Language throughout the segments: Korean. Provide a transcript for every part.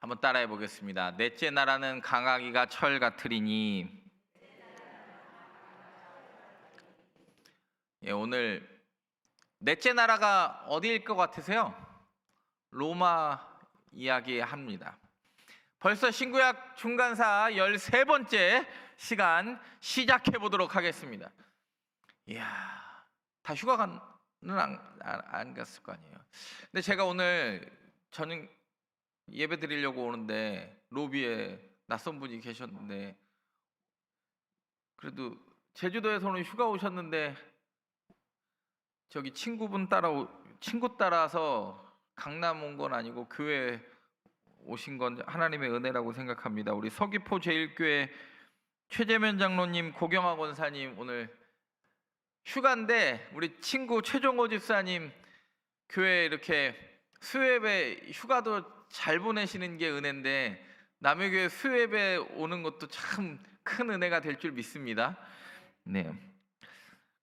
한번 따라해 보겠습니다. 넷째 나라는 강하기가 철 같으리니. 오늘 넷째 나라가 어디일 것 같으세요? 로마 이야기합니다. 벌써 신구약 중간사 13번째 시간 시작해 보도록 하겠습니다. 이야, 다 휴가는 안 갔을 거 아니에요. 근데 제가 오늘 저녁 예배 드리려고 오는데 로비에 낯선 분이 계셨는데, 그래도 제주도에서는 휴가 오셨는데 저기 친구 따라서 강남 온 건 아니고 교회 오신 건 하나님의 은혜라고 생각합니다. 우리 서귀포 제1교회 최재면 장로님, 고경학 원사님 오늘 휴가인데, 우리 친구 최종호 집사님 교회 이렇게 수예배 휴가도 잘 보내시는 게 은혜인데, 남의 교회 수예배 오는 것도 참 큰 은혜가 될 줄 믿습니다. 네.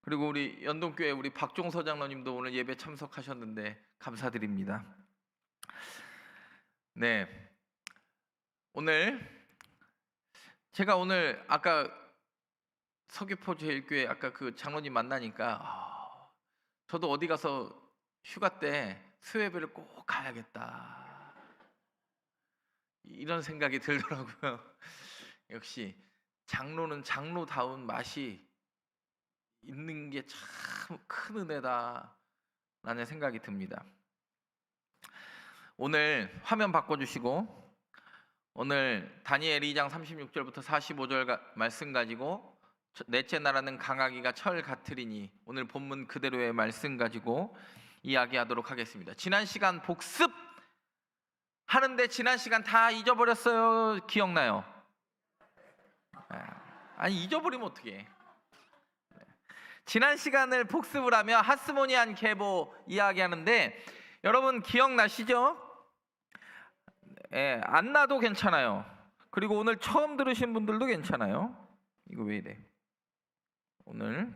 그리고 우리 연동교회 우리 박종서 장로님도 오늘 예배 참석하셨는데 감사드립니다. 네. 제가 오늘 아까 서귀포 제1교회 아까 그 장로님 만나니까 저도 어디 가서 휴가 때 수예배를 꼭 가야겠다 이런 생각이 들더라고요. 역시 장로는 장로다운 맛이 있는 게 참 큰 은혜다 라는 생각이 듭니다. 오늘 화면 바꿔주시고, 오늘 다니엘 2장 36절부터 45절 말씀 가지고 넷째 나라는 강하기가 철 같으리니, 오늘 본문 그대로의 말씀 가지고 이야기하도록 하겠습니다. 지난 시간 복습 하는데 지난 시간 다 잊어버렸어요? 기억나요? 아니, 잊어버리면 어떡해. 지난 시간을 복습을 하며 하스모니안 계보 이야기하는데 여러분 기억나시죠? 안 나도 괜찮아요. 그리고 오늘 처음 들으신 분들도 괜찮아요. 이거 왜 이래? 오늘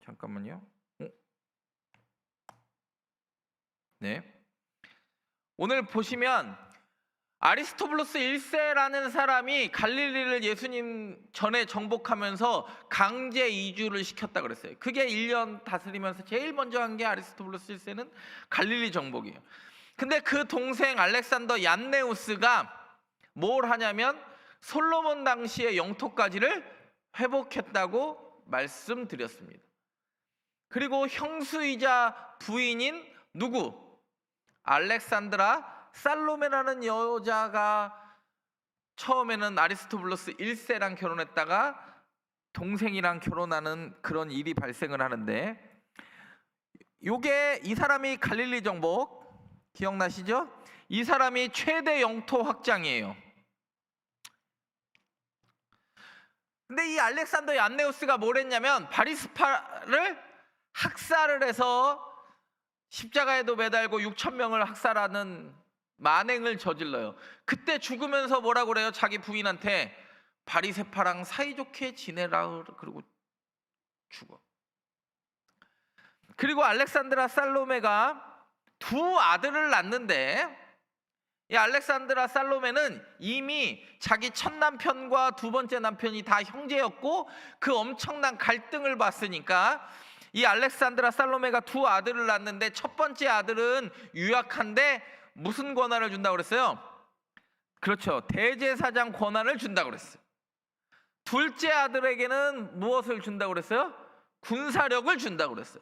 잠깐만요. 네. 오늘 보시면 아리스토블루스 1세라는 사람이 갈릴리를 예수님 전에 정복하면서 강제 이주를 시켰다 그랬어요. 그게 1년 다스리면서 제일 먼저 한 게 아리스토블루스 1세는 갈릴리 정복이에요. 근데 그 동생 알렉산더 얀네우스가 뭘 하냐면 솔로몬 당시의 영토까지를 회복했다고 말씀드렸습니다. 그리고 형수이자 부인인 누구? 알렉산드라 살로메라는 여자가 처음에는 아리스토블루스 1세랑 결혼했다가 동생이랑 결혼하는 그런 일이 발생을 하는데, 요게 이 사람이 갈릴리 정복 기억나시죠? 이 사람이 최대 영토 확장이에요. 근데 이 알렉산더 얀네우스가 뭘 했냐면 바리스파를 학살을 해서 십자가에도 매달고 6,000명을 학살하는 만행을 저질러요. 그때 죽으면서 뭐라고 그래요? 자기 부인한테 바리새파랑 사이좋게 지내라 그러고 죽어. 그리고 알렉산드라 살로메가 두 아들을 낳는데, 이 알렉산드라 살로메는 이미 자기 첫 남편과 두 번째 남편이 다 형제였고 그 엄청난 갈등을 봤으니까 이 알렉산드라 살로메가 두 아들을 낳는데, 첫 번째 아들은 유약한데 무슨 권한을 준다고 그랬어요? 그렇죠, 대제사장 권한을 준다고 그랬어요. 둘째 아들에게는 무엇을 준다고 그랬어요? 군사력을 준다고 그랬어요.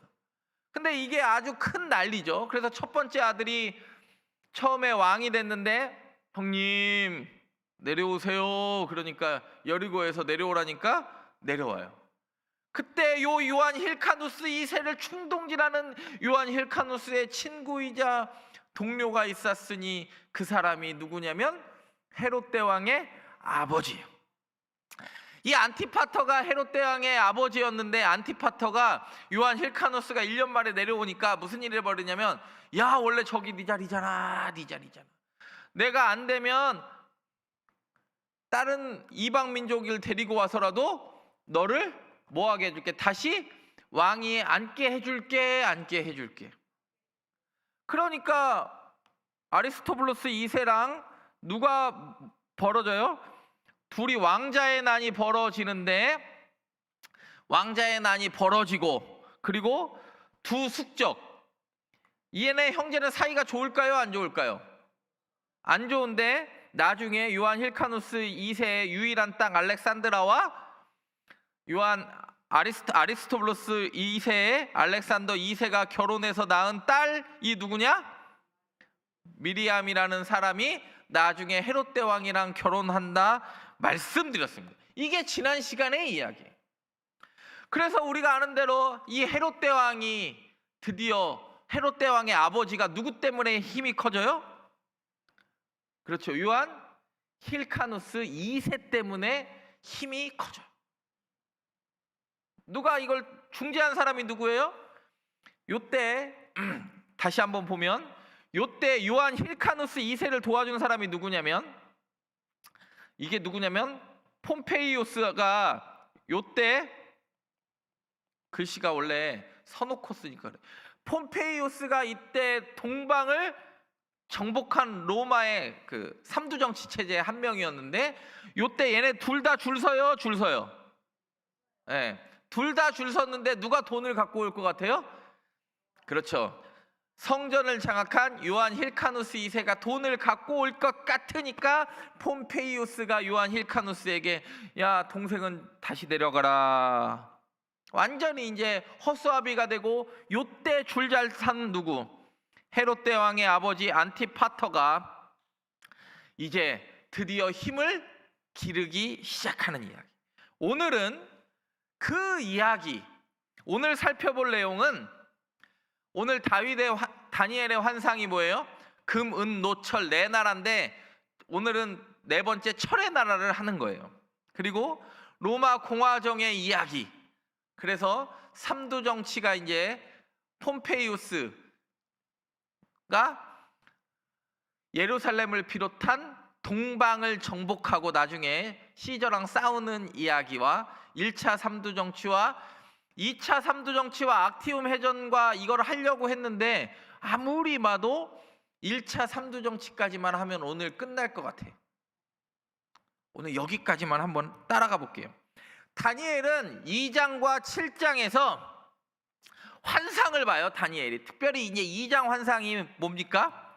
근데 이게 아주 큰 난리죠. 그래서 첫 번째 아들이 처음에 왕이 됐는데, 형님 내려오세요 그러니까 여리고에서 내려오라니까 내려와요. 그때 요 요한 힐카누스 2세를 충동질하는 요한 힐카누스의 친구이자 동료가 있었으니 그 사람이 누구냐면 헤롯 대왕의 아버지예요. 이 안티파터가 헤롯 대왕의 아버지였는데, 안티파터가 요한 힐카누스가 1년 만에 내려오니까 무슨 일을 벌이냐면, 야 원래 저기 네 자리잖아, 네 자리잖아. 내가 안 되면 다른 이방 민족을 데리고 와서라도 너를 뭐하게 해줄게, 다시 왕위에 앉게 해줄게. 그러니까 아리스토블루스 2세랑 누가 벌어져요? 둘이 왕자의 난이 벌어지는데, 왕자의 난이 벌어지고, 그리고 두 숙적, 얘네 형제는 사이가 좋을까요? 안 좋을까요? 안 좋은데 나중에 요한 힐카누스 2세의 유일한 딸 알렉산드라와 요한 아리스토블루스 2세의 알렉산더 2세가 결혼해서 낳은 딸이 누구냐? 미리암이라는 사람이 나중에 헤롯 대왕이랑 결혼한다 말씀드렸습니다. 이게 지난 시간의 이야기예요. 그래서 우리가 아는 대로 이 헤롯 대왕이 드디어 헤롯 대왕의 아버지가 누구 때문에 힘이 커져요? 그렇죠. 요한 힐카누스 2세 때문에 힘이 커져요. 누가 이걸 중재한 사람이 누구예요? 요때 다시 한번 보면 요때 요한 힐카누스 2세를 도와준 사람이 누구냐면, 이게 누구냐면 폼페이오스가 요때 글씨가 원래 서놓고 쓰니까 그래. 폼페이오스가 이때 동방을 정복한 로마의 그 삼두정치 체제의 한 명이었는데, 요때 얘네 둘 다 줄 서요, 줄 서요? 예. 둘 다 줄 섰는데 누가 돈을 갖고 올 것 같아요? 그렇죠. 성전을 장악한 요한 힐카누스 2세가 돈을 갖고 올 것 같으니까 폼페이오스가 요한 힐카누스에게 야, 동생은 다시 내려가라. 완전히 이제 허수아비가 되고, 요때 줄 잘 산 누구? 헤롯 대왕의 아버지 안티파터가 이제 드디어 힘을 기르기 시작하는 이야기. 오늘은 그 이야기, 오늘 살펴볼 내용은 오늘 다니엘의 환상이 뭐예요? 금, 은, 노, 철 네 나라인데 오늘은 네 번째 철의 나라를 하는 거예요. 그리고 로마 공화정의 이야기. 그래서 삼두 정치가 이제 폼페이우스가 예루살렘을 비롯한 동방을 정복하고 나중에 시저랑 싸우는 이야기와 1차 삼두 정치와 2차 삼두 정치와 악티움 해전과 이걸 하려고 했는데 아무리 봐도 1차 삼두 정치까지만 하면 오늘 끝날 것 같아요. 오늘 여기까지만 한번 따라가 볼게요. 다니엘은 2장과 7장에서 환상을 봐요. 다니엘이 특별히 이제 2장 환상이 뭡니까?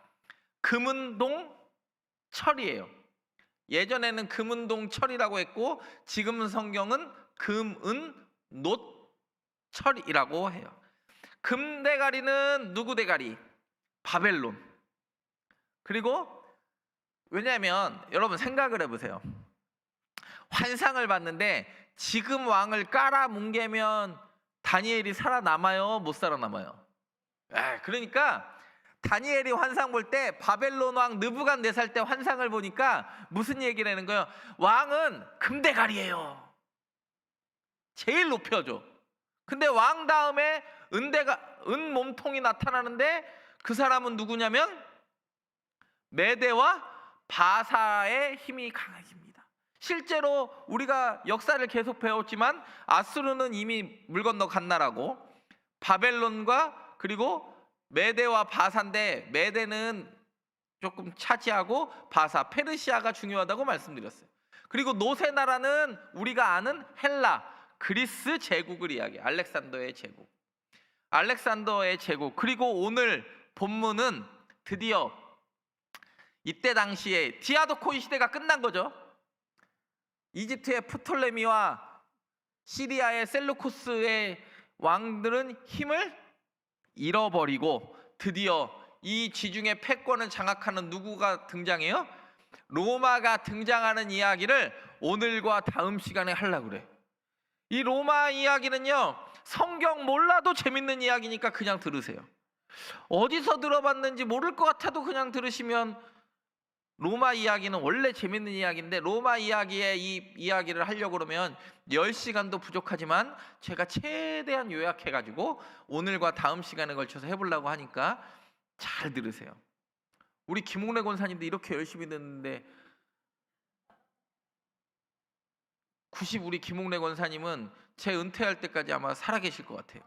금은동 철이에요. 예전에는 금은동 철이라고 했고 지금 성경은 금은 노 철이라고 해요. 금 대가리는 누구 대가리? 바벨론. 그리고 왜냐하면 여러분 생각을 해보세요. 환상을 봤는데 지금 왕을 깔아뭉개면 다니엘이 살아남아요? 못 살아남아요? 그러니까 다니엘이 환상 볼 때 바벨론 왕 느부갓네살 때 환상을 보니까 무슨 얘기를 하는 거예요? 왕은 금대가리예요. 제일 높여줘. 근데 왕 다음에 은 몸통이 나타나는데 그 사람은 누구냐면 메대와 바사의 힘이 강해집니다. 실제로 우리가 역사를 계속 배웠지만 아수르는 이미 물 건너 간 나라고 바벨론과 그리고 메대와 바사인데 메대는 조금 차지하고 바사, 페르시아가 중요하다고 말씀드렸어요. 그리고 노세 나라는 우리가 아는 헬라, 그리스 제국을 이야기해요. 알렉산더의 제국. 알렉산더의 제국. 그리고 오늘 본문은 드디어 이때 당시에 디아도코이 시대가 끝난 거죠. 이집트의 프톨레미와 시리아의 셀루쿠스의 왕들은 힘을 잃어버리고 드디어 이 지중해 패권을 장악하는 누구가 등장해요? 로마가 등장하는 이야기를 오늘과 다음 시간에 하려고 그래. 이 로마 이야기는요, 성경 몰라도 재밌는 이야기니까 그냥 들으세요. 어디서 들어봤는지 모를 것 같아도 그냥 들으시면, 로마 이야기는 원래 재밌는 이야기인데 로마 이야기의 이 이야기를 하려고 그러면 10시간도 부족하지만 제가 최대한 요약해가지고 오늘과 다음 시간에 걸쳐서 해보려고 하니까 잘 들으세요. 우리 김홍래 권사님도 이렇게 열심히 듣는데 우리 김홍래 권사님은 제 은퇴할 때까지 아마 살아계실 것 같아요.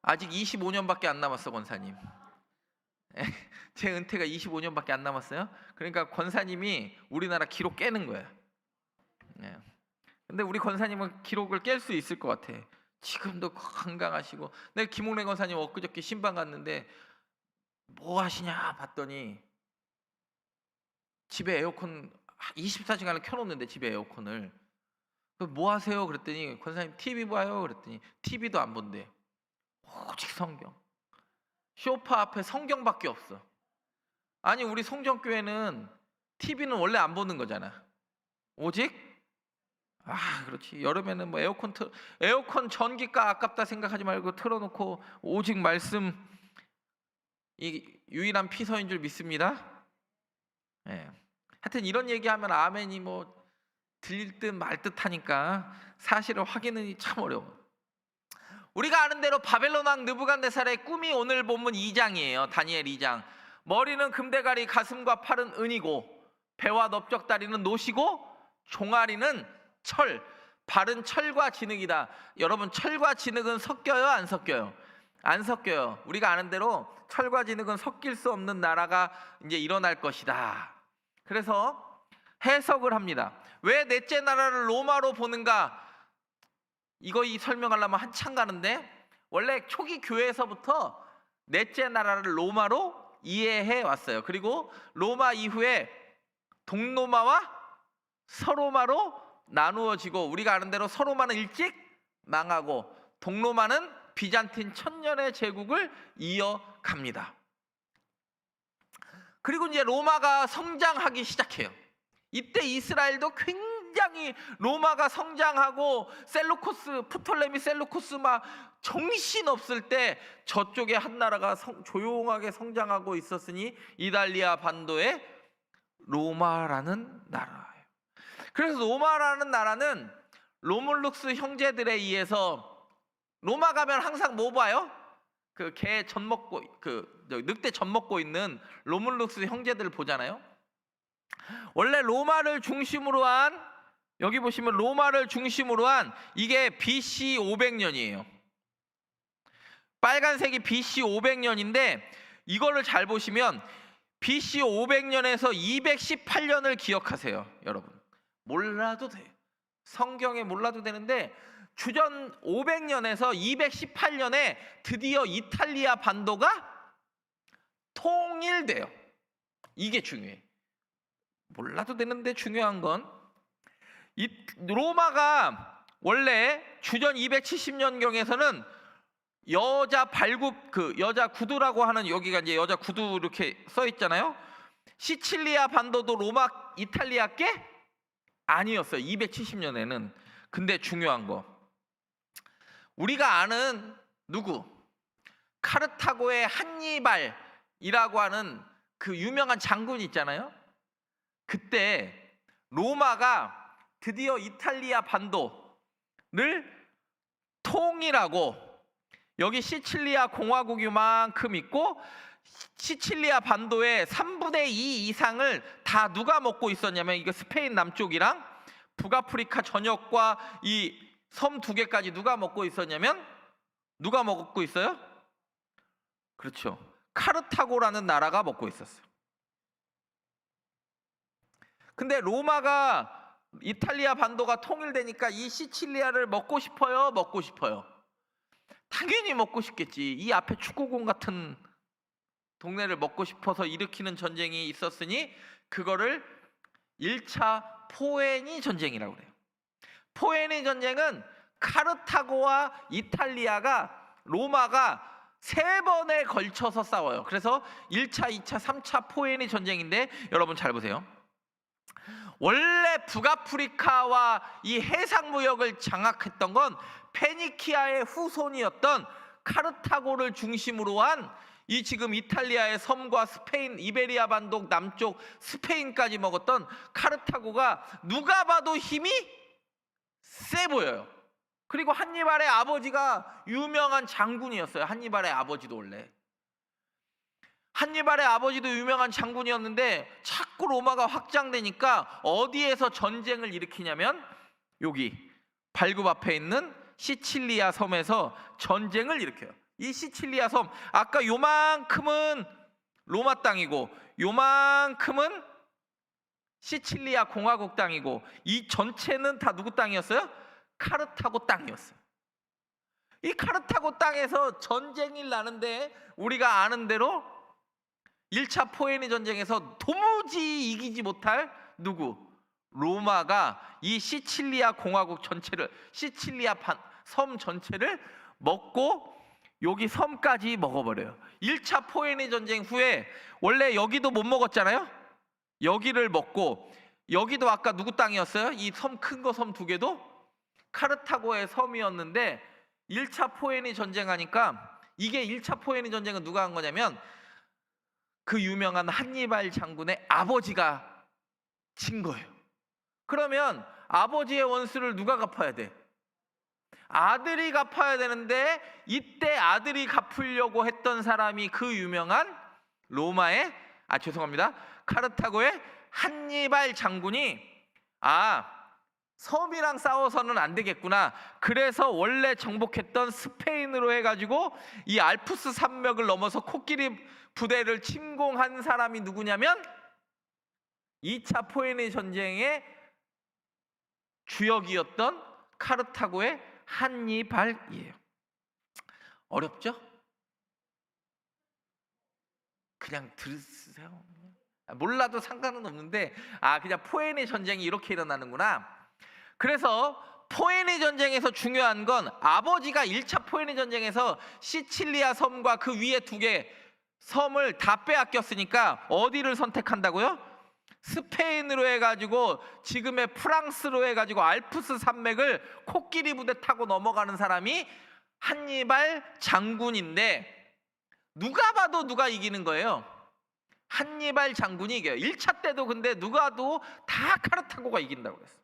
아직 25년밖에 안 남았어, 권사님. 제 은퇴가 25년밖에 안 남았어요. 그러니까 권사님이 우리나라 기록 깨는 거야. 네. 근데 우리 권사님은 기록을 깰 수 있을 것 같아. 지금도 건강하시고. 내가 김홍래 권사님 엊그저께 신방 갔는데 뭐 하시냐 봤더니 집에 에어컨 24시간을 켜놓는데, 집에 에어컨을. 뭐 하세요? 그랬더니 권사님 TV 봐요. 그랬더니 TV도 안 본대. 오직 성경. 소파 앞에 성경밖에 없어. 아니, 우리 성전교회는 TV는 원래 안 보는 거잖아. 오직 그렇지. 여름에는 뭐 에어컨 전기가 아깝다 생각하지 말고 틀어놓고 오직 말씀, 이 유일한 피서인 줄 믿습니다. 예. 하여튼 이런 얘기하면 아멘이 뭐 들릴 듯 말 듯 하니까 사실을 확인은 참 어려워. 우리가 아는 대로 바벨론 왕 느부갓네살의 꿈이 오늘 본문 2장이에요. 다니엘 2장. 머리는 금대가리, 가슴과 팔은 은이고, 배와 넓적다리는 노시고, 종아리는 철, 발은 철과 진흙이다. 여러분, 철과 진흙은 섞여요, 안 섞여요? 안 섞여요. 우리가 아는 대로 철과 진흙은 섞일 수 없는 나라가 이제 일어날 것이다. 그래서 해석을 합니다. 왜 넷째 나라를 로마로 보는가? 이 설명하려면 한참 가는데, 원래 초기 교회에서부터 넷째 나라를 로마로 이해해 왔어요. 그리고 로마 이후에 동로마와 서로마로 나누어지고, 우리가 아는 대로 서로마는 일찍 망하고 동로마는 비잔틴 천년의 제국을 이어갑니다. 그리고 이제 로마가 성장하기 시작해요. 이때 이스라엘도 굉장히 로마가 성장하고 프톨레미 셀루코스 막 정신없을 때 저쪽에 한 나라가 조용하게 성장하고 있었으니 이탈리아 반도의 로마라는 나라예요. 그래서 로마라는 나라는 로물룩스 형제들에 의해서, 로마 가면 항상 뭐 봐요? 그 개 젖 먹고, 늑대 젖 먹고 있는 로물룩스 형제들을 보잖아요. 원래 로마를 중심으로 한, 여기 보시면 로마를 중심으로 한 이게 BC 500년이에요. 빨간색이 BC 500년인데 이거를 잘 보시면 BC 500년에서 218년을 기억하세요. 여러분, 몰라도 돼요. 성경에 몰라도 되는데 주전 500년에서 218년에 드디어 이탈리아 반도가 통일돼요. 이게 중요해. 몰라도 되는데 중요한 건, 이 로마가 원래 주전 270년경에서는 여자 발굽, 여자 구두라고 하는, 여기가 이제 여자 구두 이렇게 써 있잖아요. 시칠리아 반도도 로마 이탈리아께 아니었어요, 270년에는. 근데 중요한 거, 우리가 아는 누구? 카르타고의 한니발이라고 하는 그 유명한 장군 있잖아요. 그때 로마가 드디어 이탈리아 반도를 통일하고, 여기 시칠리아 공화국이만큼 있고, 시칠리아 반도의 3분의 2 이상을 다 누가 먹고 있었냐면, 이거 스페인 남쪽이랑 북아프리카 전역과 이 섬 2개까지 누가 먹고 있었냐면, 누가 먹고 있어요? 그렇죠, 카르타고라는 나라가 먹고 있었어요. 근데 로마가, 이탈리아 반도가 통일되니까 이 시칠리아를 먹고 싶어요, 먹고 싶어요? 당연히 먹고 싶겠지. 이 앞에 축구공 같은 동네를 먹고 싶어서 일으키는 전쟁이 있었으니 그거를 1차 포에니 전쟁이라고 그래요. 포에니 전쟁은 카르타고와 이탈리아가, 로마가 3번에 걸쳐서 싸워요. 그래서 1차, 2차, 3차 포에니 전쟁인데, 여러분 잘 보세요. 원래 북아프리카와 이 해상무역을 장악했던 건 페니키아의 후손이었던 카르타고를 중심으로 한 이 지금 이탈리아의 섬과 스페인, 이베리아 반도 남쪽 스페인까지 먹었던 카르타고가 누가 봐도 힘이 세 보여요. 그리고 한니발의 아버지가 유명한 장군이었어요. 한니발의 아버지도 원래. 한니발의 아버지도 유명한 장군이었는데 자꾸 로마가 확장되니까 어디에서 전쟁을 일으키냐면, 여기 발굽 앞에 있는 시칠리아 섬에서 전쟁을 일으켜요. 이 시칠리아 섬, 아까 요만큼은 로마 땅이고 요만큼은 시칠리아 공화국 땅이고 이 전체는 다 누구 땅이었어요? 카르타고 땅이었어요. 이 카르타고 땅에서 전쟁이 나는데 우리가 아는 대로 1차 포에니 전쟁에서 도무지 이기지 못할 누구? 로마가 이 시칠리아 공화국 전체를, 시칠리아 섬 전체를 먹고 여기 섬까지 먹어버려요. 1차 포에니 전쟁 후에 원래 여기도 못 먹었잖아요. 여기를 먹고 여기도 아까 누구 땅이었어요? 이 섬 큰 거 섬 두 개도 카르타고의 섬이었는데 1차 포에니 전쟁하니까 이게 1차 포에니 전쟁은 누가 한 거냐면 그 유명한 한니발 장군의 아버지가 진 거예요. 그러면 아버지의 원수를 누가 갚아야 돼? 아들이 갚아야 되는데 이때 아들이 갚으려고 했던 사람이 그 유명한 로마의 카르타고의 한니발 장군이 섬이랑 싸워서는 안 되겠구나. 그래서 원래 정복했던 스페인으로 해가지고 이 알프스 산맥을 넘어서 코끼리 부대를 침공한 사람이 누구냐면 2차 포에니 전쟁의 주역이었던 카르타고의 한니발이에요. 어렵죠? 그냥 들으세요. 몰라도 상관은 없는데 그냥 포에니 전쟁이 이렇게 일어나는구나. 그래서 포에니 전쟁에서 중요한 건 아버지가 1차 포에니 전쟁에서 시칠리아 섬과 그 위에 두 개 섬을 다 빼앗겼으니까 어디를 선택한다고요? 스페인으로 해가지고 지금의 프랑스로 해가지고 알프스 산맥을 코끼리 부대 타고 넘어가는 사람이 한니발 장군인데 누가 봐도 누가 이기는 거예요? 한니발 장군이 이겨요. 1차 때도 근데 누가 봐도 다 카르타고가 이긴다고 그랬어요.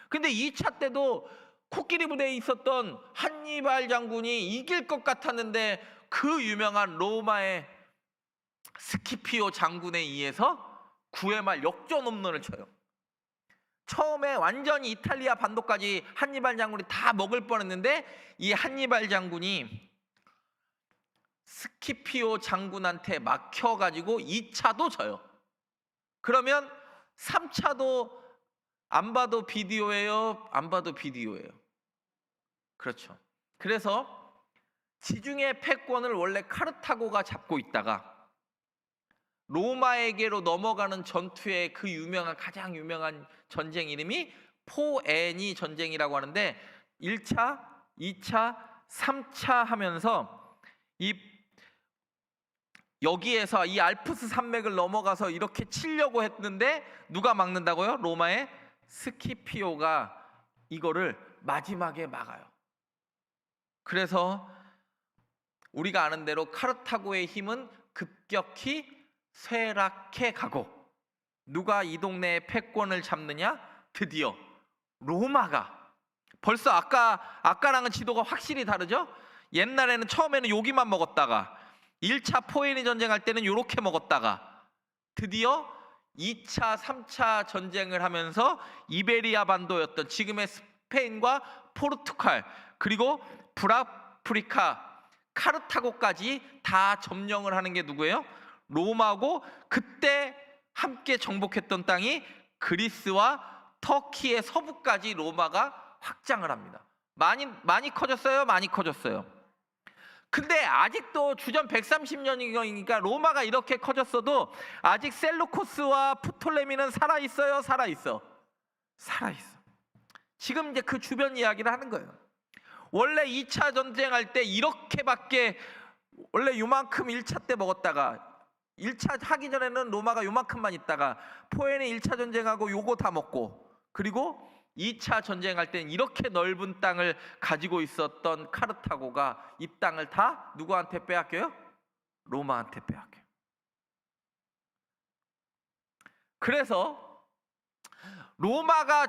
근데 2차 때도 코끼리 부대에 있었던 한니발 장군이 이길 것 같았는데 그 유명한 로마의 스키피오 장군에 의해서 9회 말 역전 홈런을 쳐요. 처음에 완전히 이탈리아 반도까지 한니발 장군이 다 먹을 뻔했는데 이 한니발 장군이 스키피오 장군한테 막혀가지고 2차도 져요. 그러면 3차도 안 봐도 비디오예요? 안 봐도 비디오예요. 그렇죠. 그래서 지중해 패권을 원래 카르타고가 잡고 있다가 로마에게로 넘어가는 전투의 그 가장 유명한 전쟁 이름이 포에니 전쟁이라고 하는데 1차, 2차, 3차 하면서 여기에서 이 알프스 산맥을 넘어가서 이렇게 치려고 했는데 누가 막는다고요? 로마의 스키피오가 이거를 마지막에 막아요. 그래서 우리가 아는 대로 카르타고의 힘은 급격히 쇠락해 가고 누가 이 동네의 패권을 잡느냐? 드디어 로마가. 벌써 아까랑은 지도가 확실히 다르죠? 옛날에는 처음에는 여기만 먹었다가 1차 포에니 전쟁할 때는 이렇게 먹었다가 드디어 2차, 3차 전쟁을 하면서 이베리아 반도였던 지금의 스페인과 포르투갈 그리고 북아프리카 카르타고까지 다 점령을 하는 게 누구예요? 로마고 그때 함께 정복했던 땅이 그리스와 터키의 서부까지 로마가 확장을 합니다. 많이 커졌어요? 많이 커졌어요. 근데 아직도 주전 130년이니까 로마가 이렇게 커졌어도 아직 셀루코스와 프톨레미는 살아있어요? 살아있어? 살아있어. 지금 이제 그 주변 이야기를 하는 거예요. 원래 2차 전쟁할 때 이렇게밖에 원래 요만큼 1차 때 먹었다가 1차 하기 전에는 로마가 요만큼만 있다가 포에니 1차 전쟁하고 요거 다 먹고 그리고 2차 전쟁할 땐 이렇게 넓은 땅을 가지고 있었던 카르타고가 이 땅을 다 누구한테 빼앗겨요? 로마한테 빼앗겨요. 그래서 로마가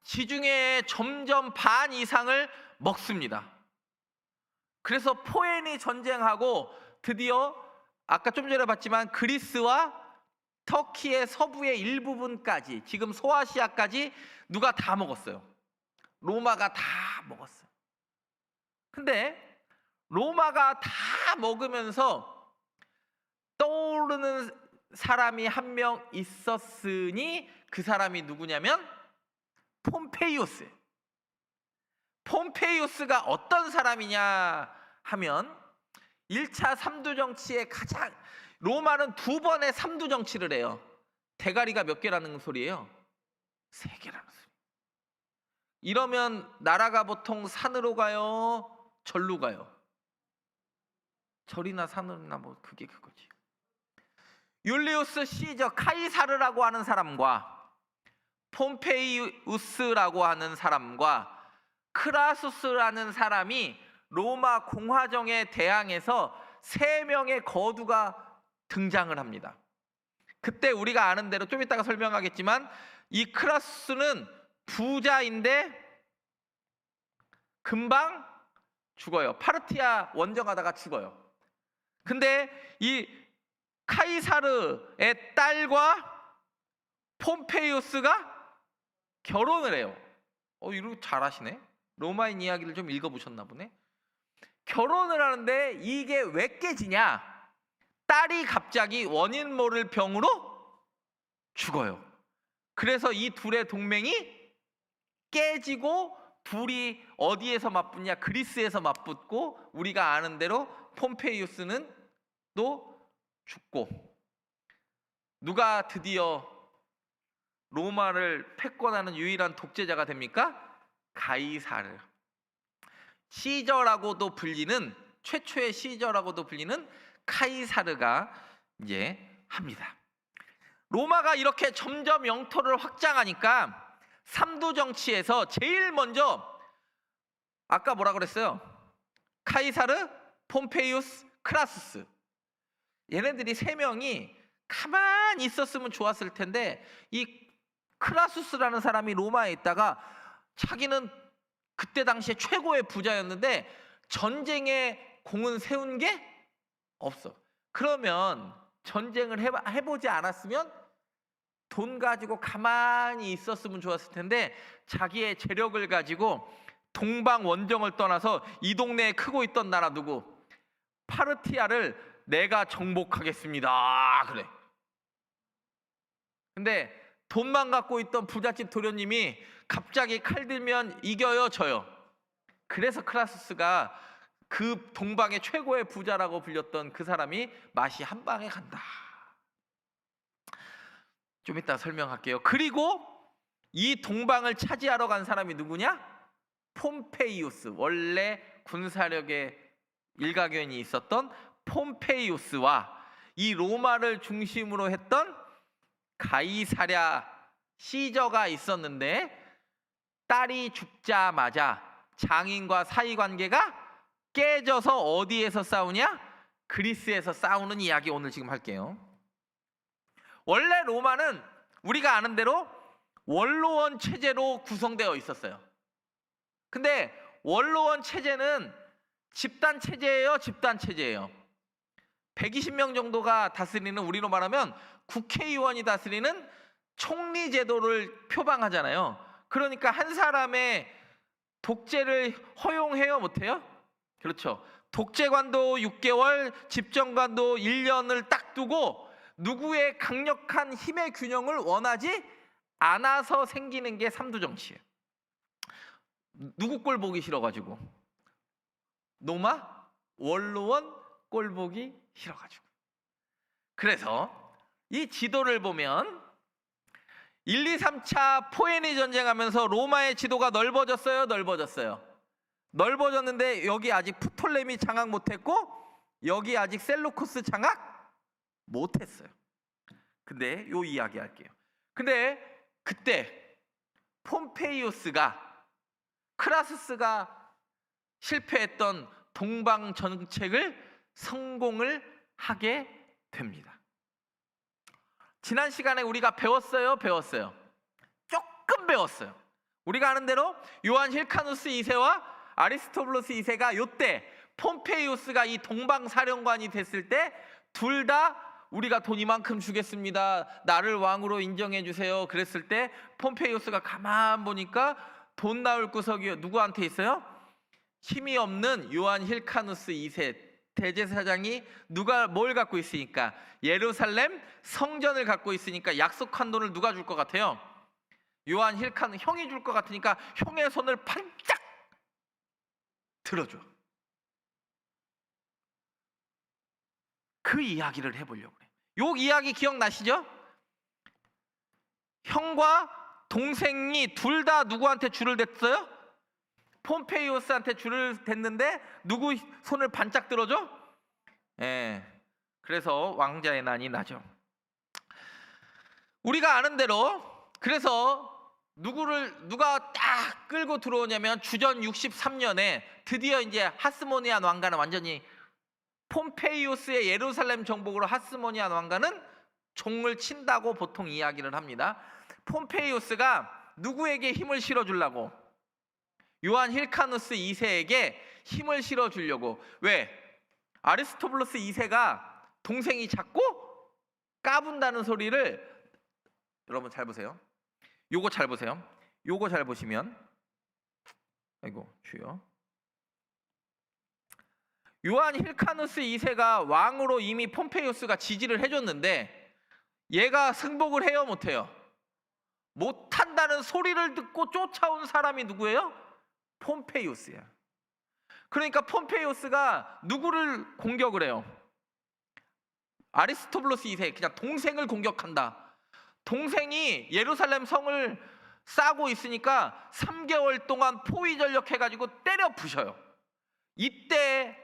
지중해의 점점 반 이상을 먹습니다. 그래서 포에니 전쟁하고 드디어 아까 좀 전에 봤지만 그리스와 터키의 서부의 일부분까지 지금 소아시아까지 누가 다 먹었어요. 로마가 다 먹었어요. 근데 로마가 다 먹으면서 떠오르는 사람이 한 명 있었으니 그 사람이 누구냐면 폼페이우스. 폼페이우스가 어떤 사람이냐 하면 1차 삼두 정치의 가장, 로마는 2번의 삼두 정치를 해요. 대가리가 몇 개라는 소리예요? 3개라는 소리. 이러면 나라가 보통 산으로 가요? 절로 가요? 절이나 산이나 뭐 그게 그거지. 율리우스 시저 카이사르라고 하는 사람과 폼페이우스라고 하는 사람과 크라수스라는 사람이 로마 공화정에 대항해서 3명의 거두가 등장을 합니다. 그때 우리가 아는 대로 좀 이따가 설명하겠지만 이 크라수스는 부자인데 금방 죽어요. 파르티아 원정하다가 죽어요. 근데 이 카이사르의 딸과 폼페이우스가 결혼을 해요. 이거 잘하시네. 로마인 이야기를 좀 읽어보셨나 보네. 결혼을 하는데 이게 왜 깨지냐? 딸이 갑자기 원인 모를 병으로 죽어요. 그래서 이 둘의 동맹이 깨지고 둘이 어디에서 맞붙냐? 그리스에서 맞붙고 우리가 아는 대로 폼페이우스는 또 죽고, 누가 드디어 로마를 패권하는 유일한 독재자가 됩니까? 가이사르. 시저라고도 불리는, 최초의 시저라고도 불리는 카이사르가 이제 합니다. 로마가 이렇게 점점 영토를 확장하니까 삼두 정치에서 제일 먼저 아까 뭐라 그랬어요? 카이사르, 폼페이우스, 크라수스. 얘네들이 3명이 가만히 있었으면 좋았을 텐데 이 크라수스라는 사람이 로마에 있다가 자기는 그때 당시에 최고의 부자였는데 전쟁에 공은 세운 게 없어. 그러면 전쟁을 해보지 않았으면 돈 가지고 가만히 있었으면 좋았을 텐데 자기의 재력을 가지고 동방 원정을 떠나서 이 동네에 크고 있던 나라 누구? 파르티아를 내가 정복하겠습니다. 그래. 근데 돈만 갖고 있던 부잣집 도련님이 갑자기 칼 들면 이겨요, 져요? 그래서 크라수스가 그 동방의 최고의 부자라고 불렸던 그 사람이 맛이 한 방에 간다. 좀 이따 설명할게요. 그리고 이 동방을 차지하러 간 사람이 누구냐? 폼페이우스. 원래 군사력에 일가견이 있었던 폼페이우스와 이 로마를 중심으로 했던 가이사랴 시저가 있었는데 딸이 죽자마자 장인과 사이관계가 깨져서 어디에서 싸우냐? 그리스에서 싸우는 이야기 오늘 지금 할게요. 원래 로마는 우리가 아는 대로 원로원 체제로 구성되어 있었어요. 근데 원로원 체제는 집단 체제예요, 집단 체제예요? 120명 정도가 다스리는, 우리로 말하면 국회의원이 다스리는 총리 제도를 표방하잖아요. 그러니까 한 사람의 독재를 허용해요, 못해요? 그렇죠. 독재관도 6개월, 집정관도 1년을 딱 두고 누구의 강력한 힘의 균형을 원하지 않아서 생기는 게 삼두정치예요. 누구 꼴 보기 싫어가지고? 노마? 원로원 꼴 보기 싫어가지고. 그래서 이 지도를 보면 1, 2, 3차 포에니 전쟁하면서 로마의 지도가 넓어졌어요, 넓어졌어요? 넓어졌는데 여기 아직 프톨레미 장악 못했고 여기 아직 셀루쿠스 장악 못했어요. 근데 요 이야기 할게요. 근데 그때 폼페이우스가, 크라수스가 실패했던 동방 정책을 성공을 하게 됩니다. 지난 시간에 우리가 배웠어요, 배웠어요? 조금 배웠어요. 우리가 아는 대로 요한 힐카누스 2세와 아리스토블루스 2세가 요때 폼페이우스가 이 동방사령관이 됐을 때 둘 다 우리가 돈 이만큼 주겠습니다, 나를 왕으로 인정해 주세요 그랬을 때 폼페이우스가 가만 보니까 돈 나올 구석이 누구한테 있어요? 힘이 없는 요한 힐카누스 2세 대제사장이 누가 뭘 갖고 있으니까? 예루살렘 성전을 갖고 있으니까 약속한 돈을 누가 줄 것 같아요? 요한 힐카는 형이 줄 것 같으니까 형의 손을 반짝 들어줘. 그 이야기를 해보려고 해요. 요 이야기 기억나시죠? 형과 동생이 둘 다 누구한테 줄을 댔어요? 폼페이오스한테 줄을 댔는데 누구 손을 반짝 들어줘? 예. 그래서 왕자의 난이 나죠. 우리가 아는 대로 그래서 누가 딱 끌고 들어오냐면 주전 63년에 드디어 이제 하스모니안 왕가는 완전히 폼페이오스의 예루살렘 정복으로 하스모니안 왕가는 종을 친다고 보통 이야기를 합니다. 폼페이오스가 누구에게 힘을 실어주려고? 요한 힐카누스 2세에게 힘을 실어주려고. 왜? 아리스토블루스 2세가 동생이 자꾸 까분다는 소리를, 여러분 잘 보세요. 요거 잘 보세요. 요거 잘 보시면, 아이고 주여, 요한 힐카누스 2세가 왕으로 이미 폼페이오스가 지지를 해줬는데 얘가 승복을 해요, 못해요? 못한다는 소리를 듣고 쫓아온 사람이 누구예요? 폼페이오스야. 그러니까 폼페이오스가 누구를 공격을 해요? 아리스토블루스 2세, 그냥 동생을 공격한다. 동생이 예루살렘 성을 싸고 있으니까 3개월 동안 포위 전력해가지고 때려 부셔요. 이때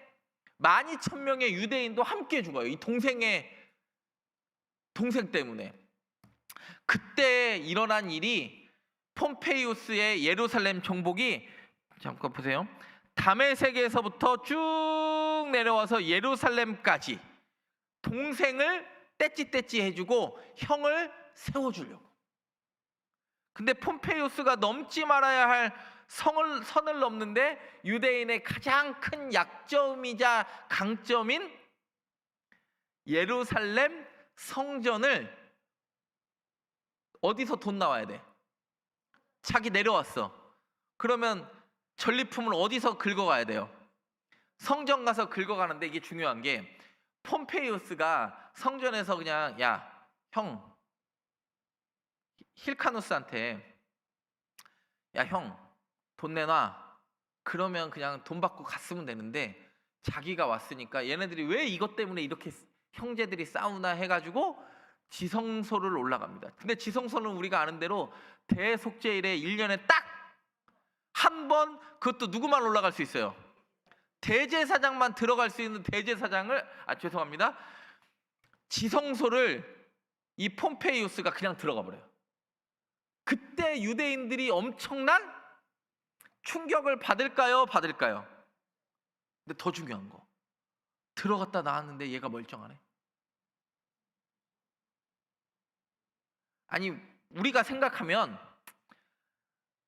12,000명의 유대인도 함께 죽어요. 이 동생 때문에. 그때 일어난 일이 폼페이오스의 예루살렘 정복이, 잠깐 보세요. 다메섹에서부터 쭉 내려와서 예루살렘까지 동생을 떼찌떼찌 해주고 형을 세워주려고. 근데 폼페이오스가 넘지 말아야 할 선을 넘는데 유대인의 가장 큰 약점이자 강점인 예루살렘 성전을 어디서 돈 나와야 돼? 자기 내려왔어. 그러면 전리품을 어디서 긁어가야 돼요? 성전 가서 긁어가는데 이게 중요한 게 폼페이오스가 성전에서 그냥 야, 형 힐카누스한테 야, 형 돈 내놔. 그러면 그냥 돈 받고 갔으면 되는데 자기가 왔으니까 얘네들이 왜 이것 때문에 이렇게 형제들이 싸우나 해가지고 지성소를 올라갑니다. 근데 지성소는 우리가 아는 대로 대속죄일에 1년에 딱 한 번, 그것도 누구만 올라갈 수 있어요? 대제사장만 들어갈 수 있는 대제사장을, 죄송합니다, 지성소를 이 폼페이오스가 그냥 들어가 버려요. 그때 유대인들이 엄청난 충격을 받을까요? 근데 더 중요한 거, 들어갔다 나왔는데 얘가 멀쩡하네. 아니, 우리가 생각하면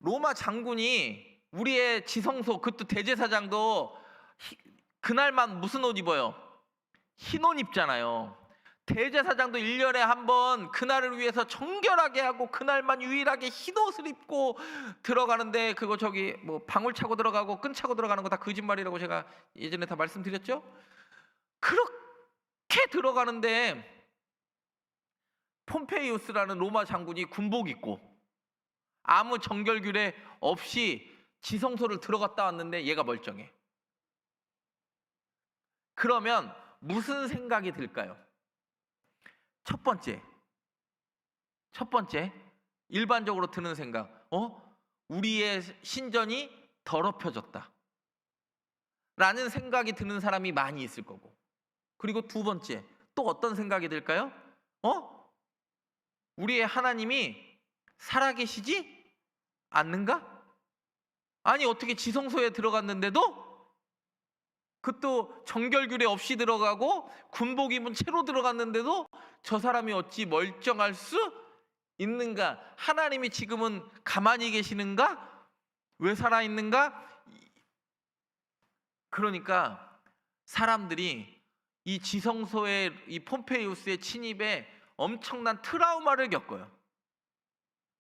로마 장군이 우리의 지성소, 그것도 대제사장도 그날만 무슨 옷 입어요? 흰 옷 입잖아요. 대제사장도 1년에 한 번 그날을 위해서 정결하게 하고 그날만 유일하게 흰 옷을 입고 들어가는데, 그거 저기 뭐 방울 차고 들어가고 끈 차고 들어가는 거 다 거짓말이라고 제가 예전에 다 말씀드렸죠? 그렇게 들어가는데 폼페이오스라는 로마 장군이 군복 입고 아무 정결규례 없이 지성소를 들어갔다 왔는데 얘가 멀쩡해. 그러면 무슨 생각이 들까요? 첫 번째 일반적으로 드는 생각, 우리의 신전이 더럽혀졌다 라는 생각이 드는 사람이 많이 있을 거고, 그리고 두 번째 또 어떤 생각이 들까요? 우리의 하나님이 살아계시지 않는가? 아니, 어떻게 지성소에 들어갔는데도, 그것도 정결규례 없이 들어가고 군복 입은 채로 들어갔는데도 저 사람이 어찌 멀쩡할 수 있는가? 하나님이 지금은 가만히 계시는가? 왜 살아있는가? 그러니까 사람들이 이 지성소의 이 폼페이오스의 침입에 엄청난 트라우마를 겪어요.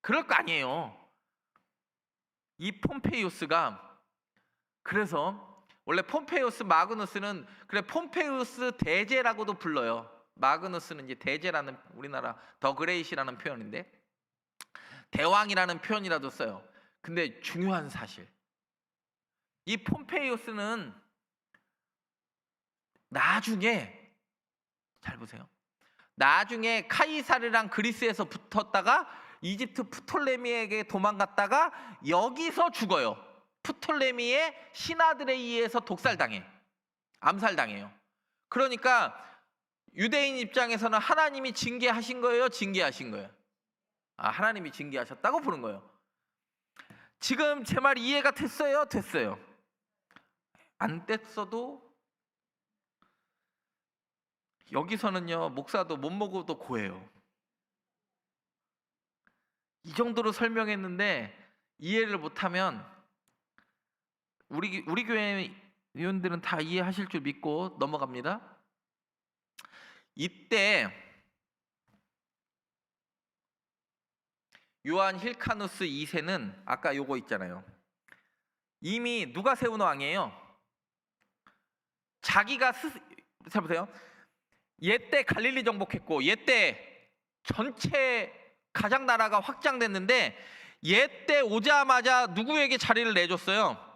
그럴 거 아니에요. 이 폼페이오스가, 그래서 원래 폼페이우스 마그누스는 그래 폼페이우스 대제라고도 불러요. 마그누스는 이제 대제라는 우리나라 더 그레이시라는 표현인데 대왕이라는 표현이라도 써요. 근데 중요한 사실, 이 폼페이우스는 나중에 잘 보세요. 나중에 카이사르랑 그리스에서 붙었다가 이집트 프톨레미에게 도망갔다가 여기서 죽어요. 프톨레미의 신하들에 의해서 독살당해, 암살당해요. 그러니까 유대인 입장에서는 하나님이 징계하신 거예요, 징계하신 거예요? 하나님이 징계하셨다고 보는 거예요. 지금 제 말 이해가 됐어요? 됐어요? 안 됐어도 여기서는요, 목사도 못 먹어도 고해요. 이 정도로 설명했는데 이해를 못하면 우리 교회 위원들은 다 이해하실 줄 믿고 넘어갑니다. 이때 요한 힐카누스 2세는 아까 요거 있잖아요. 이미 누가 세운 왕이에요? 자기가 잘 보세요. 옛때 갈릴리 정복했고 옛때 전체 가장 나라가 확장됐는데 옛때 오자마자 누구에게 자리를 내줬어요?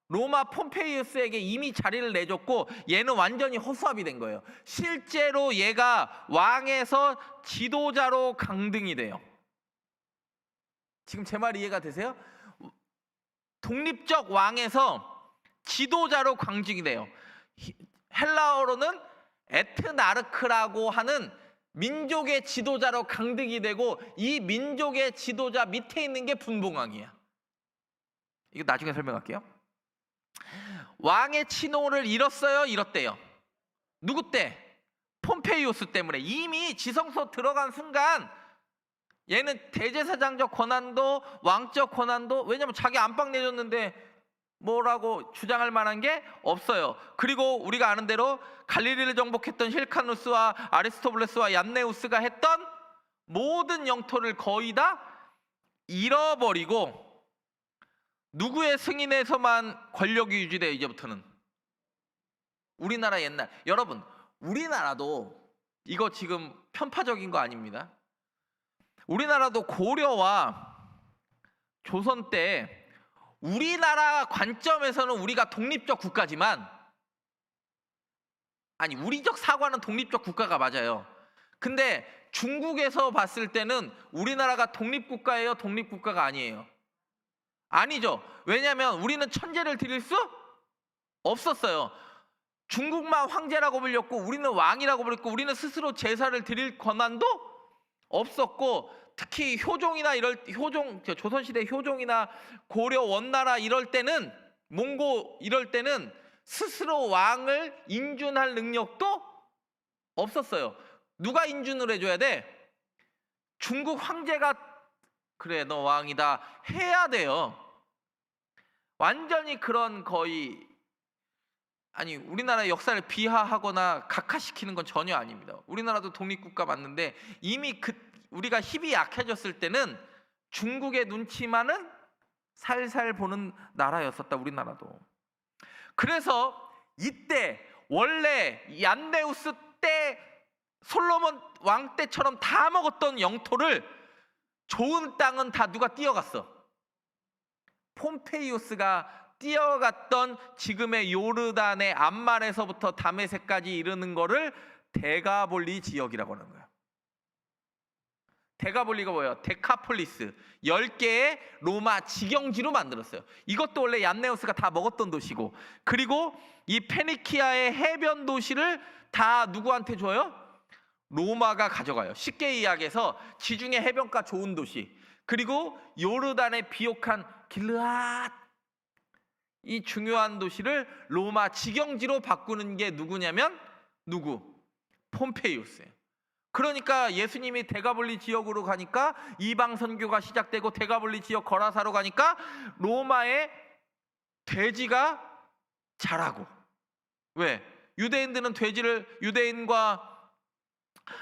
로마 폼페이우스에게 이미 자리를 내줬고 얘는 완전히 허수아비 된 거예요. 실제로 얘가 왕에서 지도자로 강등이 돼요. 지금 제 말 이해가 되세요? 독립적 왕에서 지도자로 강등이 돼요. 헬라어로는 에트나르크라고 하는 민족의 지도자로 강등이 되고 이 민족의 지도자 밑에 있는 게 분봉왕이야. 이거 나중에 설명할게요. 왕의 치노를 잃었어요? 잃었대요? 누구 때? 폼페이우스 때문에. 이미 지성소 들어간 순간 얘는 대제사장적 권한도 왕적 권한도, 왜냐면 자기 안방 내줬는데 뭐라고 주장할 만한 게 없어요. 그리고 우리가 아는 대로 갈릴리를 정복했던 힐카누스와 아리스토블레스와 얀네우스가 했던 모든 영토를 거의 다 잃어버리고 누구의 승인에서만 권력이 유지돼요. 이제부터는 우리나라 옛날, 여러분 우리나라도 이거 지금 편파적인 거 아닙니다. 우리나라도 고려와 조선 때 우리나라 관점에서는 우리가 독립적 국가지만, 아니 우리적 사과는 독립적 국가가 맞아요. 근데 중국에서 봤을 때는 우리나라가 독립국가예요, 독립국가가 아니에요? 아니죠. 왜냐하면 우리는 천재를 드릴 수 없었어요. 중국만 황제라고 불렸고 우리는 왕이라고 불렸고 우리는 스스로 제사를 드릴 권한도 없었고, 특히 효종이나 조선시대 효종이나 고려 원나라 이럴 때는, 몽고 이럴 때는 스스로 왕을 인준할 능력도 없었어요. 누가 인준을 해줘야 돼? 중국 황제가 그래 너 왕이다 해야 돼요. 완전히 그런 거의, 아니 우리나라의 역사를 비하하거나 각하시키는 건 전혀 아닙니다. 우리나라도 독립국가 맞는데 이미 우리가 힘이 약해졌을 때는 중국의 눈치만은 살살 보는 나라였었다, 우리나라도. 그래서 이때 원래 얀네우스 때 솔로몬 왕 때처럼 다 먹었던 영토를, 좋은 땅은 다 누가 뛰어갔어? 폼페이우스가 뛰어갔던 지금의 요르단의 암말에서부터 다메섹까지 이르는 거를 데가볼리 지역이라고 하는 거예요. 데가볼리가 뭐예요? 데카폴리스, 10개의 로마 지경지로 만들었어요. 이것도 원래 얀네우스가 다 먹었던 도시고, 그리고 이 페니키아의 해변 도시를 다 누구한테 줘요? 로마가 가져가요. 쉽게 이야기해서 지중해 해변가 좋은 도시, 그리고 요르단의 비옥한 길르앗, 이 중요한 도시를 로마 지경지로 바꾸는 게 누구냐면 폼페이우스예요. 그러니까 예수님이 데가볼리 지역으로 가니까 이방 선교가 시작되고, 데가볼리 지역 거라사로 가니까 로마의 돼지가 자라고. 왜? 유대인들은 유대인과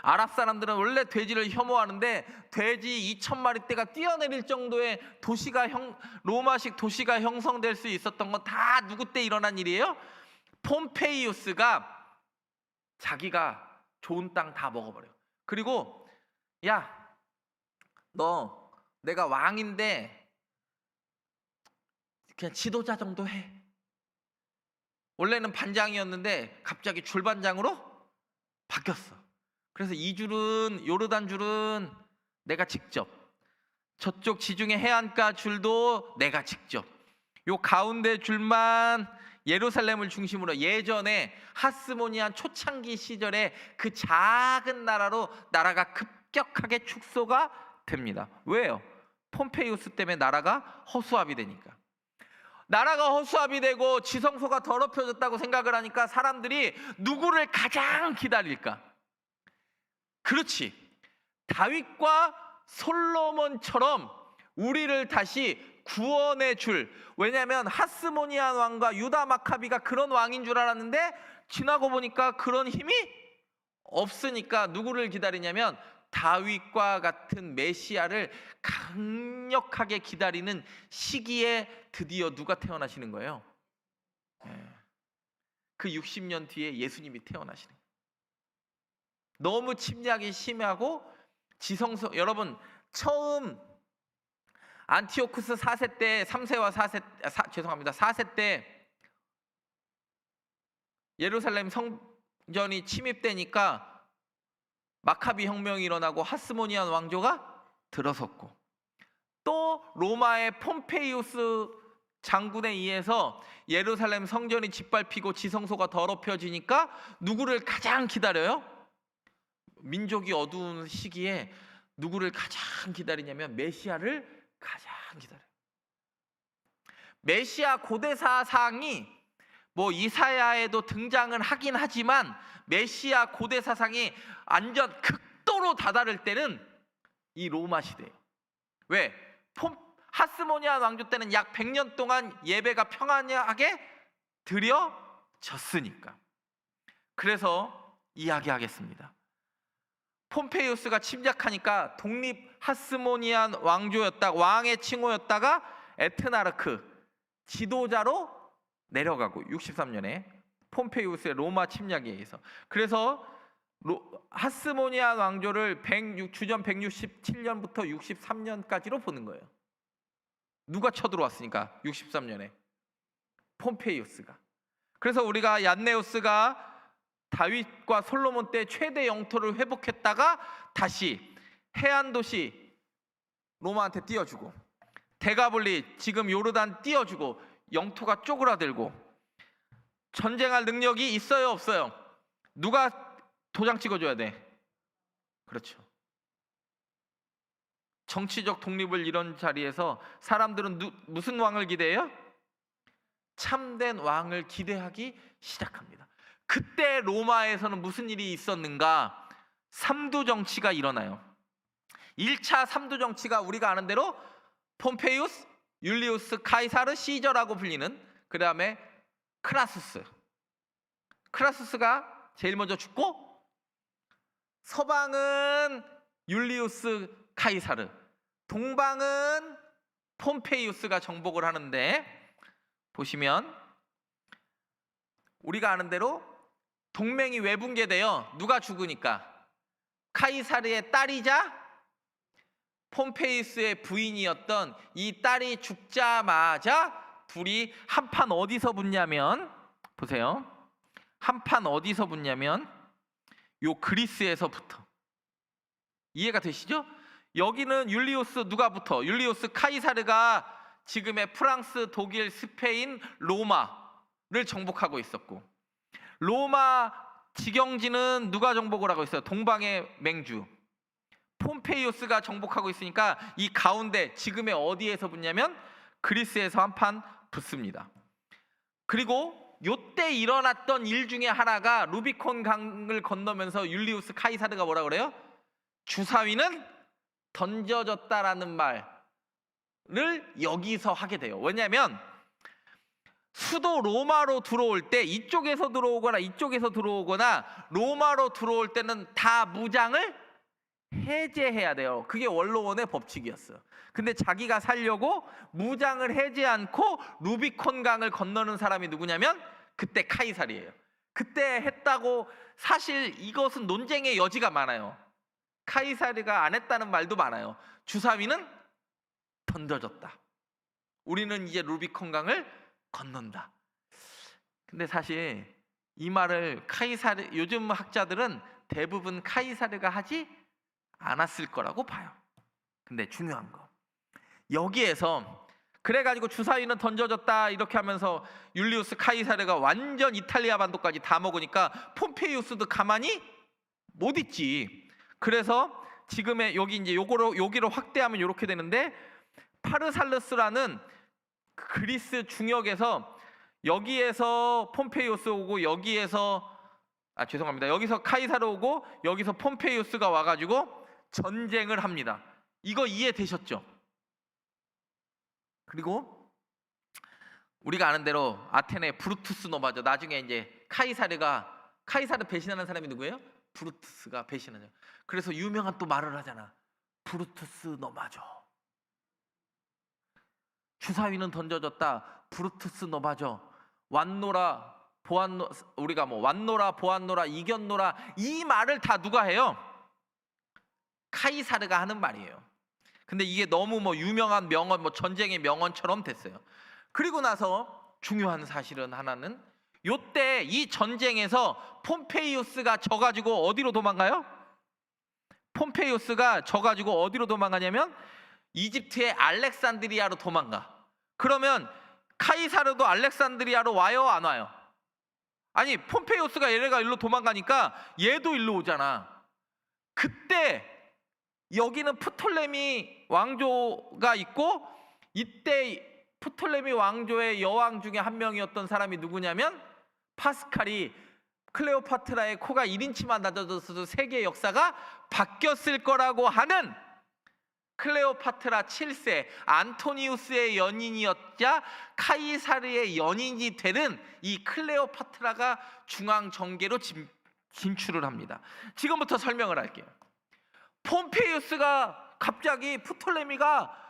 아랍 사람들은 원래 돼지를 혐오하는데 돼지 2,000마리대가 뛰어내릴 정도의 로마식 도시가 형성될 수 있었던 건 다 누구 때 일어난 일이에요? 폼페이우스가 자기가 좋은 땅 다 먹어버려. 그리고 야, 너 내가 왕인데 그냥 지도자 정도 해. 원래는 반장이었는데 갑자기 줄반장으로 바뀌었어. 그래서 이 줄은, 요르단 줄은 내가 직접, 저쪽 지중해 해안가 줄도 내가 직접, 요 가운데 줄만 예루살렘을 중심으로 예전에 하스모니안 초창기 시절에 그 작은 나라가 급격하게 축소가 됩니다. 왜요? 폼페이우스 때문에 나라가 허수아비 되니까. 나라가 허수아비 되고 지성소가 더럽혀졌다고 생각을 하니까 사람들이 누구를 가장 기다릴까? 그렇지, 다윗과 솔로몬처럼 우리를 다시 구원해 줄. 왜냐하면 하스모니안 왕과 유다 마카비가 그런 왕인 줄 알았는데 지나고 보니까 그런 힘이 없으니까 누구를 기다리냐면 다윗과 같은 메시아를 강력하게 기다리는 시기에 드디어 누가 태어나시는 거예요? 그 60년 뒤에 예수님이 태어나시는 거예요. 너무 침략이 심하고 지성소, 여러분 처음 안티오쿠스 4세 때 3세와 4세 때 예루살렘 성전이 침입되니까 마카비 혁명이 일어나고 하스모니안 왕조가 들어섰고, 또 로마의 폼페이우스 장군에 의해서 예루살렘 성전이 짓밟히고 지성소가 더럽혀지니까 누구를 가장 기다려요? 민족이 어두운 시기에 누구를 가장 기다리냐면 메시아를 가장 기다려요. 메시아 고대 사상이 뭐 이사야에도 등장을 하긴 하지만 메시아 고대 사상이 완전 극도로 다다를 때는 이 로마 시대예요. 왜? 하스모니안 왕조 때는 약 100년 동안 예배가 평안하게 드려졌으니까. 그래서 이야기하겠습니다. 폼페이우스가 침략하니까 독립 하스모니안 왕의 칭호였다가 에트나르크 지도자로 내려가고 63년에 폼페이우스의 로마 침략에 의해서. 그래서 하스모니안 왕조를 주전 167년부터 63년까지로 보는 거예요. 누가 쳐들어왔으니까 63년에 폼페이우스가. 그래서 우리가 얀네우스가 다윗과 솔로몬 때 최대 영토를 회복했다가 다시 해안 도시 로마한테 띄워주고, 데가볼리 지금 요르단 띄워주고, 영토가 쪼그라들고, 전쟁할 능력이 있어요 없어요? 누가 도장 찍어줘야 돼? 그렇죠. 정치적 독립을 이런 자리에서 사람들은 무슨 왕을 기대해요? 참된 왕을 기대하기 시작합니다. 그때 로마에서는 무슨 일이 있었는가? 삼두 정치가 일어나요. 1차 삼두 정치가 우리가 아는 대로 폼페이우스, 율리우스 카이사르 시저라고 불리는, 그 다음에 크라수스가 제일 먼저 죽고, 서방은 율리우스 카이사르, 동방은 폼페이우스가 정복을 하는데, 보시면 우리가 아는 대로 동맹이 왜 붕괴돼요? 누가 죽으니까. 카이사르의 딸이자 폼페이우스의 부인이었던 이 딸이 죽자마자 둘이 한판 어디서 붙냐면, 보세요, 한판 어디서 붙냐면 요 그리스에서 붙어. 이해가 되시죠? 여기는 율리우스 누가 붙어? 율리우스 카이사르가 지금의 프랑스, 독일, 스페인, 로마를 정복하고 있었고, 로마 지경지는 누가 정복을 하고 있어요? 동방의 맹주 폼페이우스가 정복하고 있으니까 이 가운데 지금의 어디에서 붙냐면 그리스에서 한판 붙습니다. 그리고 요때 일어났던 일 중에 하나가 루비콘 강을 건너면서 율리우스 카이사르가 뭐라 그래요? 주사위는 던져졌다라는 말을 여기서 하게 돼요. 왜냐하면 수도 로마로 들어올 때 이쪽에서 들어오거나 이쪽에서 들어오거나 로마로 들어올 때는 다 무장을 해제해야 돼요. 그게 원로원의 법칙이었어요. 근데 자기가 살려고 무장을 해제 않고 루비콘 강을 건너는 사람이 누구냐면 그때 카이사리예요. 그때 했다고 사실 이것은 논쟁의 여지가 많아요. 카이사리가 안 했다는 말도 많아요. 주사위는 던져졌다. 우리는 이제 루비콘 강을 건넌다. 근데 사실 이 말을 카이사르, 요즘 학자들은 대부분 카이사르가 하지 않았을 거라고 봐요. 근데 중요한 거, 여기에서 그래가지고 주사위는 던져졌다 이렇게 하면서 율리우스 카이사르가 완전 이탈리아 반도까지 다 먹으니까 폼페이우스도 가만히 못 있지. 그래서 지금의 여기 이제 여기로 확대하면 이렇게 되는데, 파르살루스라는 그리스 중역에서 여기에서 폼페이우스 오고 여기에서 죄송합니다. 여기서 카이사르 오고 여기서 폼페이우스가 와가지고 전쟁을 합니다. 이거 이해되셨죠? 그리고 우리가 아는 대로 아테네 브루투스 노마죠. 나중에 이제 카이사르 배신하는 사람이 누구예요? 브루투스가 배신하죠. 그래서 유명한 또 말을 하잖아. 브루투스 노마죠. 주사위는 던져졌다. 브루투스 노마죠. 왔노라 보았노, 우리가 뭐 왔노라 보았노라 이겼노라, 이 말을 다 누가 해요? 카이사르가 하는 말이에요. 근데 이게 너무 뭐 유명한 명언, 뭐 전쟁의 명언처럼 됐어요. 그리고 나서 중요한 사실은 하나는, 요때 이 전쟁에서 폼페이우스가 져가지고 어디로 도망가요? 폼페이우스가 져가지고 어디로 도망가냐면 이집트의 알렉산드리아로 도망가. 그러면 카이사르도 알렉산드리아로 와요, 안 와요? 아니, 폼페이우스가 얘네가 일로 도망가니까 얘도 일로 오잖아. 그때 여기는 프톨레미 왕조가 있고, 이때 프톨레미 왕조의 여왕 중에 한 명이었던 사람이 누구냐면 파스칼이 클레오파트라의 코가 1인치만 낮아졌어도 세계의 역사가 바뀌었을 거라고 하는 클레오파트라 7세 안토니우스의 연인이었자 카이사르의 연인이 되는 이 클레오파트라가 중앙 정계로 진출을 합니다. 지금부터 설명을 할게요. 폼페이우스가 갑자기 프톨레미가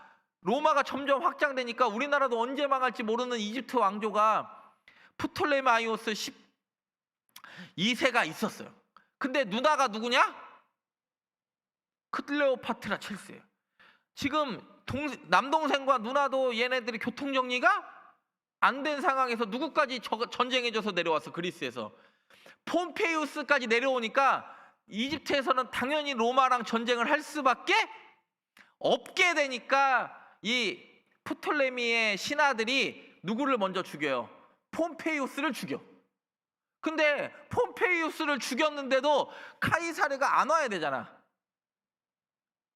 로마가 점점 확장되니까 우리나라도 언제 망할지 모르는 이집트 왕조가 프톨레마이오스 12세가 있었어요. 근데 누나가 누구냐? 클레오파트라 7세예요. 지금 남동생과 누나도 얘네들이 교통정리가 안 된 상황에서 누구까지 전쟁해줘서 내려왔어? 그리스에서. 폼페이우스까지 내려오니까 이집트에서는 당연히 로마랑 전쟁을 할 수밖에 없게 되니까 이 프톨레미의 신하들이 누구를 먼저 죽여요? 폼페이우스를 죽여. 근데 폼페이우스를 죽였는데도 카이사르가 안 와야 되잖아.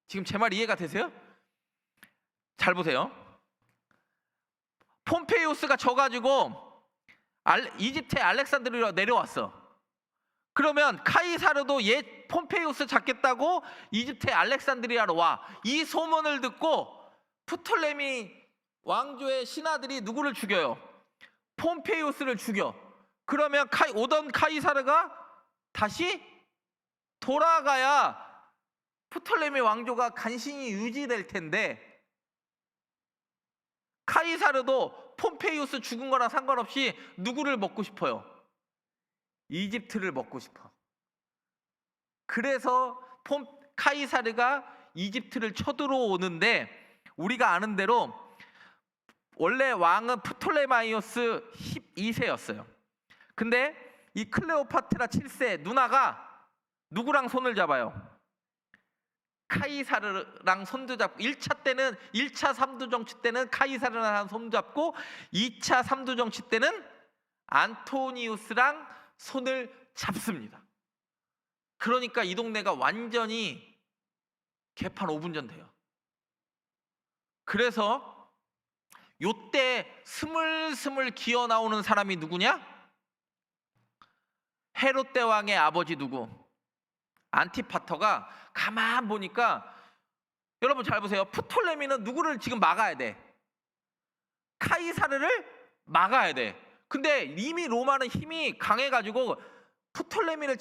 지금 제 말 이해가 되세요? 잘 보세요. 폼페이우스가 져가지고 이집트의 알렉산드리아로 내려왔어. 그러면 카이사르도 폼페이우스 잡겠다고 이집트의 알렉산드리아로 와. 이 소문을 듣고 프톨레미 왕조의 신하들이 누구를 죽여요? 폼페이우스를 죽여. 그러면 오던 카이사르가 다시 돌아가야 프톨레미 왕조가 간신히 유지될 텐데, 카이사르도 폼페이우스 죽은 거랑 상관없이 누구를 먹고 싶어요? 이집트를 먹고 싶어. 그래서 카이사르가 이집트를 쳐들어오는데, 우리가 아는 대로 원래 왕은 프톨레마이오스 12세였어요. 근데 이 클레오파트라 7세 누나가 누구랑 손을 잡아요? 카이사르랑 손도 잡고, 1차 때는 1차 삼두 정치 때는 카이사르랑 손 잡고 2차 삼두 정치 때는 안토니우스랑 손을 잡습니다. 그러니까 이 동네가 완전히 개판 5분 전 돼요. 그래서 요때 스물스물 기어 나오는 사람이 누구냐? 헤롯 대왕의 아버지 누구? 안티파터가 가만 보니까, 여러분 잘 보세요. 프톨레미는 누구를 지금 막아야 돼? 카이사르를 막아야 돼. 근데 이미 로마는 힘이 강해가지고 프톨레미도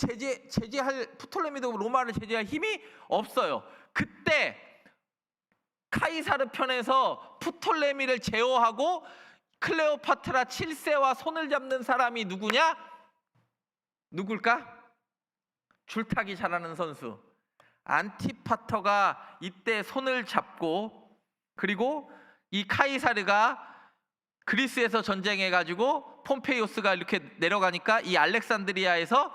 로마를 제재할 힘이 없어요. 그때 카이사르 편에서 프톨레미를 제어하고 클레오파트라 7세와 손을 잡는 사람이 누굴까? 줄타기 잘하는 선수 안티파터가 이때 손을 잡고, 그리고 이 카이사르가 그리스에서 전쟁해가지고 폼페이오스가 이렇게 내려가니까 이 알렉산드리아에서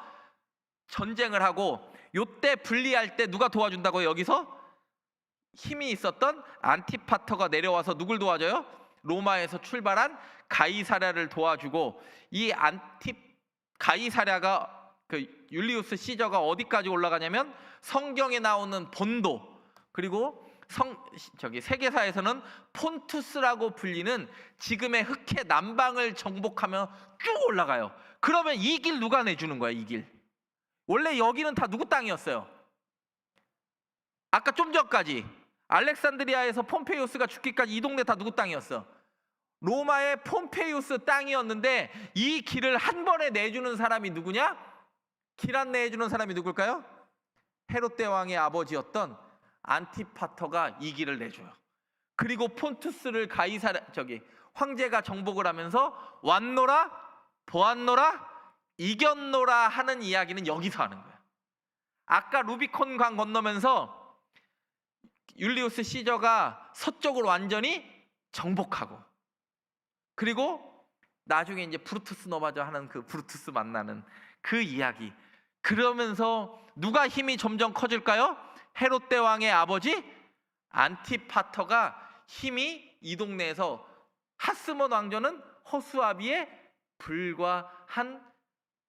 전쟁을 하고, 요때 분리할 때 누가 도와준다고요? 여기서 힘이 있었던 안티파터가 내려와서 누굴 도와줘요? 로마에서 출발한 가이사랴를 도와주고, 이 가이사랴가 그 율리우스 시저가 어디까지 올라가냐면 성경에 나오는 본도, 그리고 세계사에서는 폰투스라고 불리는 지금의 흑해 남방을 정복하며 쭉 올라가요. 그러면 이 길 누가 내주는 거야? 이 길 원래 여기는 다 누구 땅이었어요? 아까 좀 전까지 알렉산드리아에서 폼페이오스가 죽기까지 이 동네 다 누구 땅이었어? 로마의 폼페이오스 땅이었는데 이 길을 한 번에 내주는 사람이 누구냐? 길 안내해주는 사람이 누굴까요? 헤롯 대왕의 아버지였던 안티파터가 이 길을 내줘요. 그리고 폰투스를 황제가 정복을 하면서 왔노라 보았노라 이겼노라 하는 이야기는 여기서 하는 거야. 아까 루비콘 강 건너면서 율리우스 시저가 서쪽을 완전히 정복하고, 그리고 나중에 이제 브루투스 노마저 하는 그 브루투스 만나는 그 이야기. 그러면서 누가 힘이 점점 커질까요? 헤롯 대왕의 아버지 안티파터가 힘이 이 동네에서, 하스몬 왕조는 허수아비에 불과한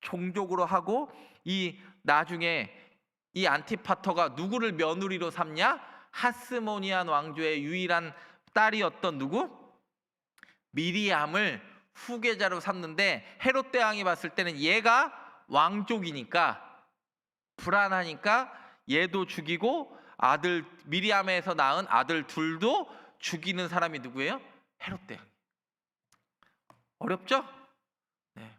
종족으로 하고, 이 나중에 이 안티파터가 누구를 며느리로 삼냐? 하스모니안 왕조의 유일한 딸이었던 누구? 미리암을 후계자로 삼는데, 헤롯 대왕이 봤을 때는 얘가 왕족이니까 불안하니까 얘도 죽이고 미리암에서 낳은 아들 둘도 죽이는 사람이 누구예요? 헤롯 대왕. 어렵죠? 네.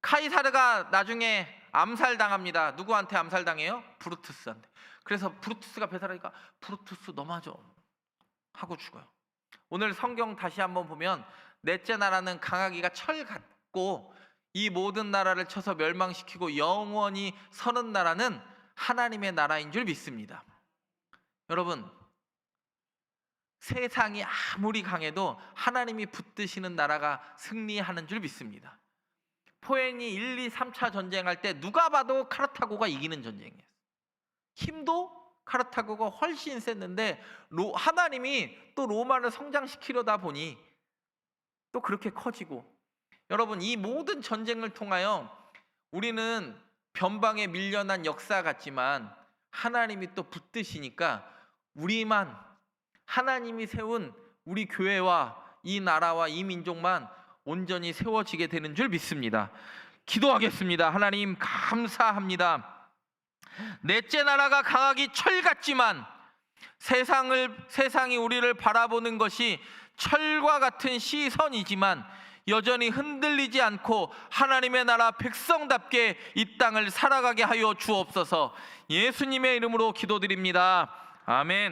카이사르가 나중에 암살당합니다. 누구한테 암살당해요? 브루투스한테. 그래서 브루투스가 배설하니까 브루투스 너마저 하고 죽어요. 오늘 성경 다시 한번 보면 넷째 나라는 강하기가 철 같고 이 모든 나라를 쳐서 멸망시키고 영원히 서는 나라는 하나님의 나라인 줄 믿습니다. 여러분, 세상이 아무리 강해도 하나님이 붙드시는 나라가 승리하는 줄 믿습니다. 포에니 1, 2, 3차 전쟁할 때 누가 봐도 카르타고가 이기는 전쟁이었어요. 힘도 카르타고가 훨씬 셌는데 하나님이 또 로마를 성장시키려다 보니 또 그렇게 커지고, 여러분 이 모든 전쟁을 통하여 우리는 변방에 밀려난 역사 같지만 하나님이 또 붙드시니까 우리만, 하나님이 세운 우리 교회와 이 나라와 이 민족만 온전히 세워지게 되는 줄 믿습니다. 기도하겠습니다. 하나님 감사합니다. 넷째 나라가 강하기 철 같지만 세상이 우리를 바라보는 것이 철과 같은 시선이지만 여전히 흔들리지 않고 하나님의 나라 백성답게 이 땅을 살아가게 하여 주옵소서. 예수님의 이름으로 기도드립니다. 아멘.